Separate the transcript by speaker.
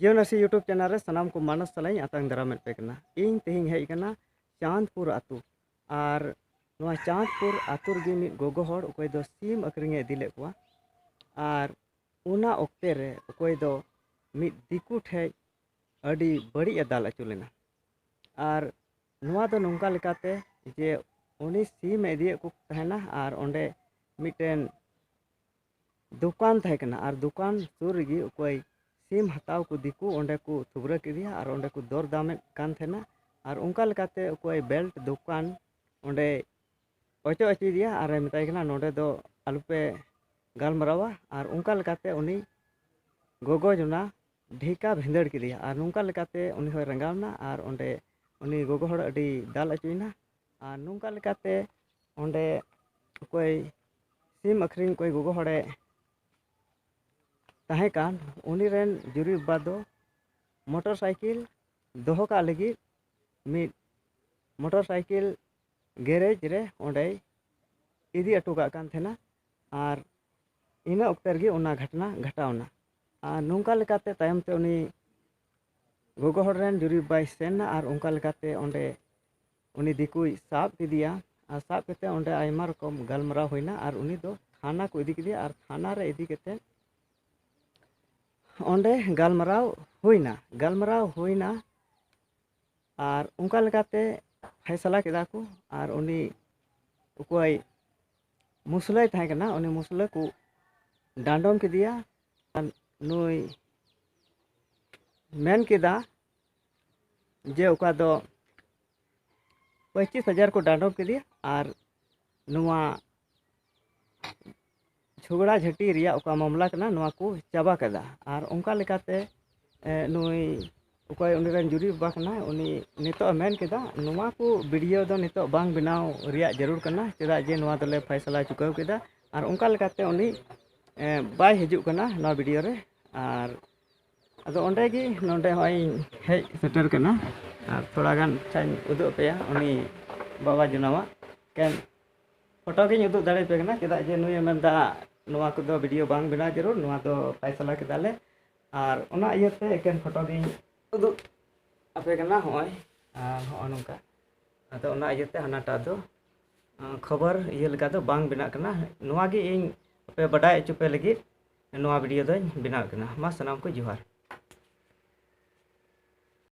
Speaker 1: जीवनसी YouTube channel रे सनाम को मानस सलाई आतंग दारामेद पे कना इन तेहिं हेज कना चांदपुर आतु और नवा चांदपुर आतु गे मिद गोगो हड़ ओकय दो सीम अकरिंगे इदिले कुआ और उना ओक्ते रे ओकय दो मिद दिकु ठे अडी बड़ी दाल अचु लेना और नवा दो नोंका लेकाते जे उनी सीम इदिए को तहना और ओंडे मिटेन दुकान थे कना और दुकान सुर गी ओकय सीम हताव को दिकु ओंडे को थुबरा किदिया और ओंडे को दर दामे कान थेना और उनका लेकाते ओकय बेल्ट दुकान ओंडे ओचो अची दिया और मिताय कना नोडे दो आलुपे गालमरावा और उनका लेकाते उनी गोगो जुना ढीका भिंदड़ किदिया और नुंका लेकाते उनी होय रंगावना और ओंडे उनी गोगो हड़ अडी दाल अचुइना और नुंका लेकाते ओंडे ओकय सीम अखरिंग कोई गोगो हड़े ताहे कान उनी रेन जुरी बाबा दो मोटरसाइकिल दोहो का लगी मिद मोटरसाइकिल गैरेज रे ओंडे इदी अटो का कान थेना और इना उक्तर गे उना घटना घटावना और नोंका लेकाते तायम ते उनी गोगो हड़ रेन जुरी बाई सेना और उनका लेकाते ओंडे उनी दिकुई साब किदिया और साब केते ओंडे आयमा रकम गालमराव होइना और उनी दो थाना को इदी किदिया और थाना रे इदी केते ओंडे गालमराव होइना और उनका लेकाते फैसला केदा को और उनी ओकय मुसलय थाहे कना उनी मुसला को डांडोम केदिया नुई मेन केदा जे ओका दो 25,000 को डांडोम केदिया और नुआ झगड़ा झटी रिया ओका मामला कना नुआ को चाबा कदा और उनका लेकाते नुई ओकय उनी रेन जुरी बाबा कना उनी नितो मेन केदा नुआ को वीडियो दो नितो बांग बनाव रिया जरूर कना चेदा जे नुआ दले फैसला चुकाव केदा और उनका लेकाते उनी बाय हिजुक कना नुआ वीडियो रे और अदो ओंडे गी नोंडे होय हेज सेटर कना और थोड़ा गान चाइन उदु पेया उनी बाबा जुनावा केन फोटो गी उदु दाड़े पे कना चेदा जे नुई मेंदा नुआ को दो वीडियो बांग बना जरूर नुआ दो फैसला केदाले और उना इयते एकेन फोटो गी उदु आपे कना होय हो नोंका अदो उना इयते हनाटा दो खबर इय लगा दो बांग बना कना नुआ गी इन पे बडाय चुपे लगी नुआ वीडियो दो बना कना मा सनाम को जोहार।